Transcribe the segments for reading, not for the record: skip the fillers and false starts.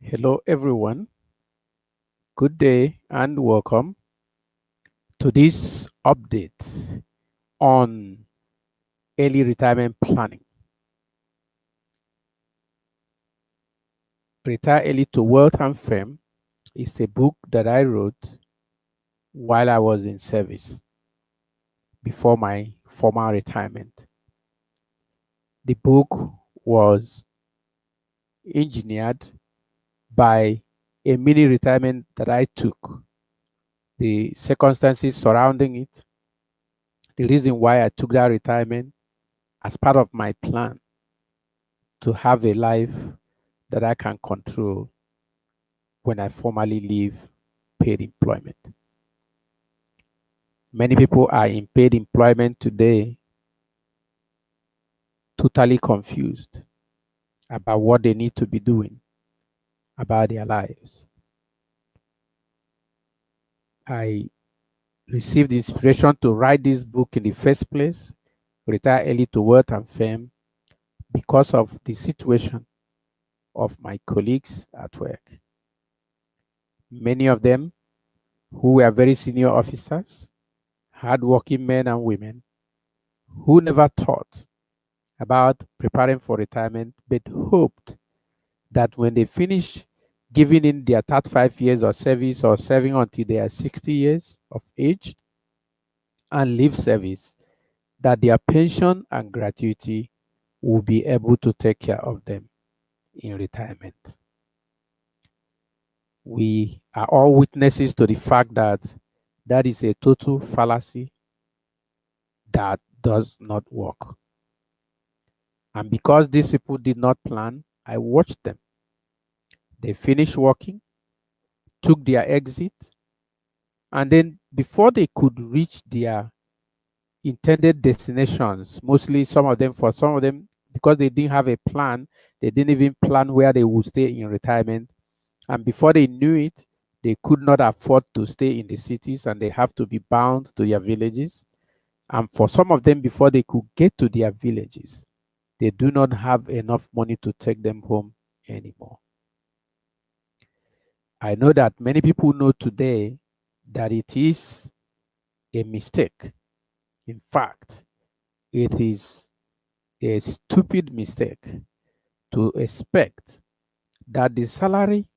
Hello, everyone. Good day and welcome to this update on early retirement planning. Retire Early to Wealth and Fame is a book that I wrote while I was in service before my formal retirement. The book was engineered by a mini retirement that I took, the circumstances surrounding it, the reason why I took that retirement as part of my plan to have a life that I can control when I formally leave paid employment. Many people are in paid employment today, totally confused about what they need to be doing about their lives. I received inspiration to write this book in the first place, Retire Early to Wealth and Fame, because of the situation of my colleagues at work. Many of them who were very senior officers, hardworking men and women, who never thought about preparing for retirement, but hoped that when they finish giving in their 35 years of service or serving until they are 60 years of age and leave service, that their pension and gratuity will be able to take care of them in retirement. We are all witnesses to the fact that that is a total fallacy that does not work. And because these people did not plan, I watched them. They finished working, took their exit, and then before they could reach their intended destinations, mostly for some of them, because they didn't have a plan, they didn't even plan where they would stay in retirement. And before they knew it, they could not afford to stay in the cities and they have to be bound to their villages. And for some of them, before they could get to their villages, they do not have enough money to take them home anymore. I know that many people know today that it is a mistake. In fact, it is a stupid mistake to expect that the salary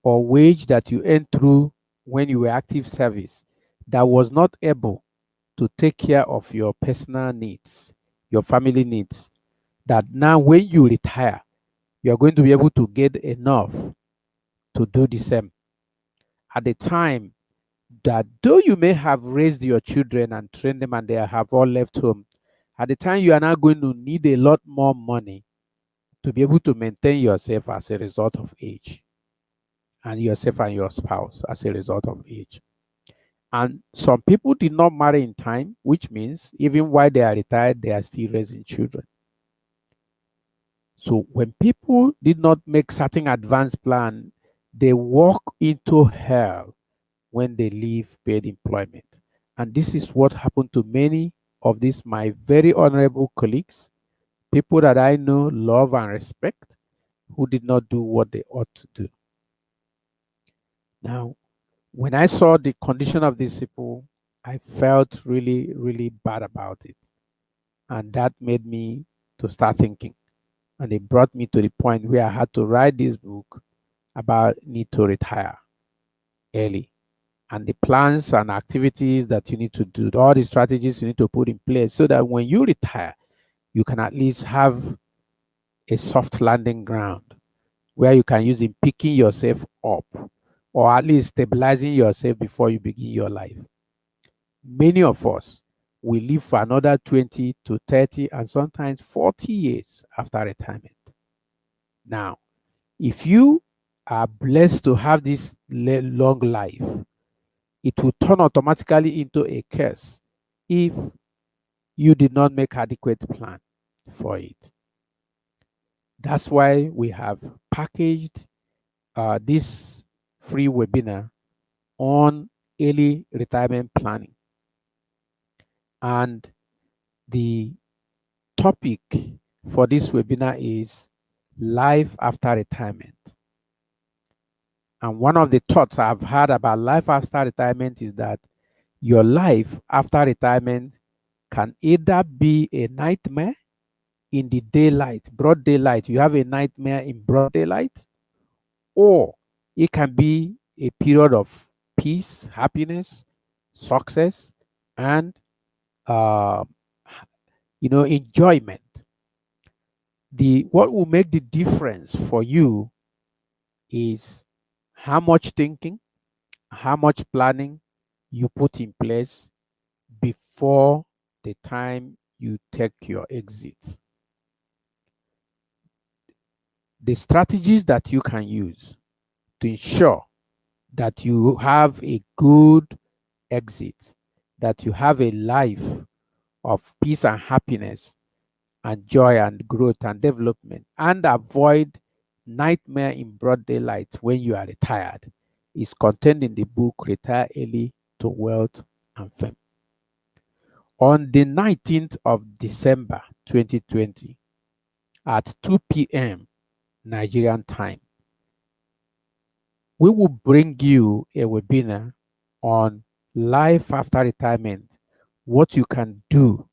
or wage that you earned through when you were active service that was not able to take care of your personal needs, your family needs, that now when you retire, you are going to be able to get enough to do the same. At the time that though you may have raised your children and trained them and they have all left home, at the time you are now going to need a lot more money to be able to maintain yourself as a result of age, and yourself and your spouse as a result of age. And some people did not marry in time, which means even while they are retired, they are still raising children. So when people did not make certain advanced plan, they walk into hell when they leave paid employment. And this is what happened to many of these my very honorable colleagues, people that I know, love, and respect, who did not do what they ought to do. Now, when I saw the condition of these people, I felt really, really bad about it. And that made me to start thinking. And it brought me to the point where I had to write this book about need to retire early and the plans and activities that you need to do, all the strategies you need to put in place so that when you retire, you can at least have a soft landing ground where you can use in picking yourself up or at least stabilizing yourself before you begin your life. Many of us will live for another 20 to 30 and sometimes 40 years after retirement. Now, if you are blessed to have this long life, it will turn automatically into a curse if you did not make adequate plan for it. That's why we have packaged this free webinar on early retirement planning. And the topic for this webinar is life after retirement. And one of the thoughts I've had about life after retirement is that your life after retirement can either be a nightmare in the daylight, broad daylight. You have a nightmare in broad daylight, or it can be a period of peace, happiness, success, and uh, enjoyment. The what will make the difference for you is how much thinking, how much planning you put in place before the time you take your exit. The strategies that you can use to ensure that you have a good exit, that you have a life of peace and happiness and joy and growth and development, and avoid nightmare in broad daylight when you are retired, is contained in the book Retire Early to Wealth and Fame. On the 19th of December 2020 at 2 p.m. Nigerian time, we will bring you a webinar on life after retirement, what you can do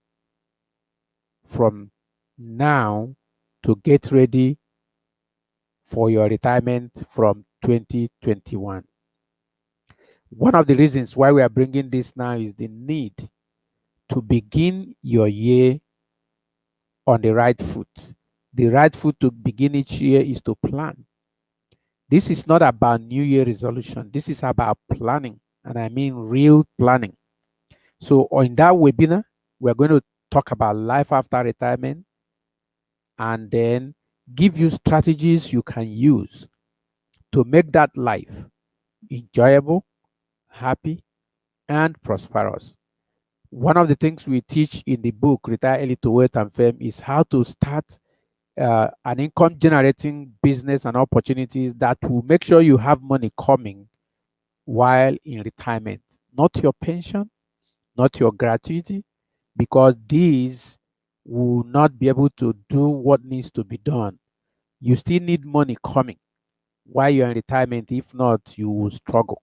from now to get ready for your retirement from 2021. One of the reasons why we are bringing this now is the need to begin your year on the right foot. The right foot to begin each year is to plan. This is not about New Year resolution. This is about planning, and I mean real planning. So, in that webinar, we're going to talk about life after retirement and then give you strategies you can use to make that life enjoyable, happy, and prosperous. One of the things we teach in the book, Retire Early to Wealth and Fame, is how to start an income generating business and opportunities that will make sure you have money coming while in retirement. Not your pension, not your gratuity, because these will not be able to do what needs to be done. You still need money coming while you're in retirement. If not, you will struggle.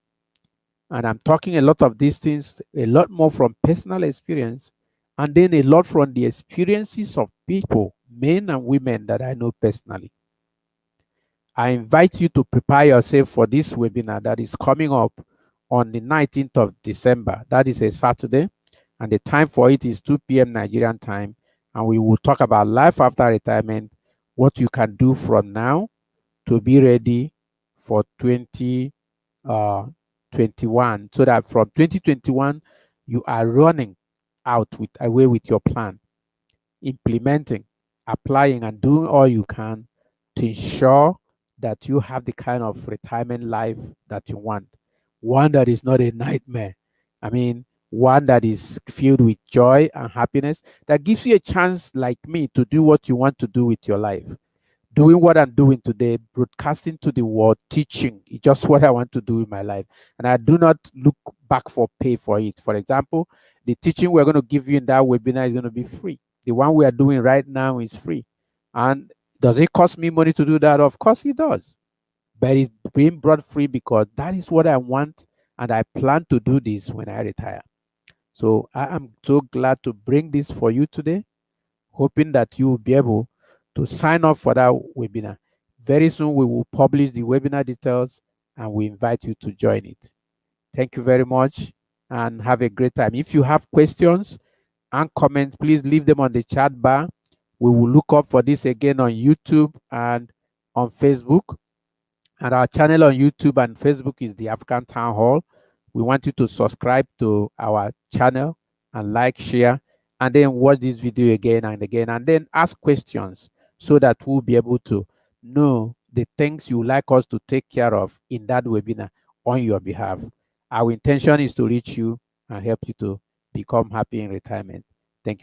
And I'm talking a lot of these things, a lot more from personal experience, and then a lot from the experiences of people, men and women that I know personally. I invite you to prepare yourself for this webinar that is coming up on the 19th of December. That is a Saturday, and the time for it is 2 p.m. Nigerian time. And we will talk about life after retirement, what you can do from now to be ready for 2021, so that from 2021 you are running out with away with your plan, implementing, applying, and doing all you can to ensure that you have the kind of retirement life that you want. One that is not a nightmare. I mean, one that is filled with joy and happiness, that gives you a chance, like me, to do what you want to do with your life. Doing what I'm doing today, broadcasting to the world, teaching, is just what I want to do in my life. And I do not look back for pay for it. For example, the teaching we're going to give you in that webinar is going to be free. The one we are doing right now is free. And does it cost me money to do that? Of course it does. But it's being brought free because that is what I want. And I plan to do this when I retire. So I am so glad to bring this for you today, hoping that you will be able to sign up for that webinar. Very soon we will publish the webinar details and we invite you to join it. Thank you very much and have a great time. If you have questions and comments, please leave them on the chat bar. We will look up for this again on YouTube and on Facebook. And our channel on YouTube and Facebook is the African Town Hall. We want you to subscribe to our channel and like, share, and then watch this video again and again, and then ask questions so that we'll be able to know the things you like us to take care of in that webinar on your behalf. Our intention is to reach you and help you to become happy in retirement. Thank you very much.